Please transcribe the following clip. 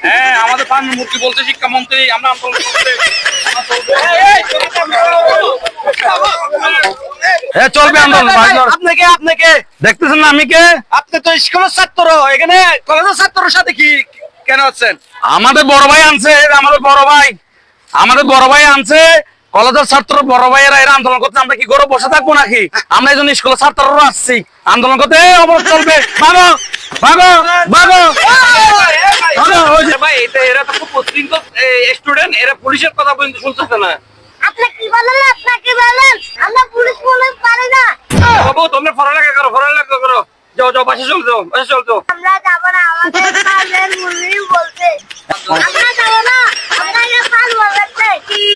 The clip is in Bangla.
হ্যাঁ আমাদের মূর্তি বলতে শিক্ষামন্ত্রী আমরা চলবে আন্দোলন। আপনাকে আপনাকে দেখতেছেন না আমি কে? আপনি তো স্কুলের ছাত্র, এখানে কলেজের ছাত্রের সাথে কি কেন আছেন? আমাদের বড় ভাই আনছে, আমাদের বড় ভাই আনছে কলেজের ছাত্র বড় ভাইয়েরা এরা আন্দোলন করতে আমরা কি করে বসে থাকবো নাকি? আমরা এই জন্য স্কুলের ছাত্ররা আসছি আন্দোলন করতে। অবরোধ চলবে, ভাগো ভাগো ভাগো ভাই। এরা তো খুব উশৃঙ্খল স্টুডেন্ট, এরা পুলিশের কথা পর্যন্ত শুনতেছে না। আপনি কি বলেন? আপনাকে বলেন আমরা পুলিশ বলে পারি না। বাবু তোমরা পড়ালেখা করো, যাও বাসে চল যাও, বাসে চল যাও। আমরা যাব না, আমাদের কাজের মুরগি বলছে।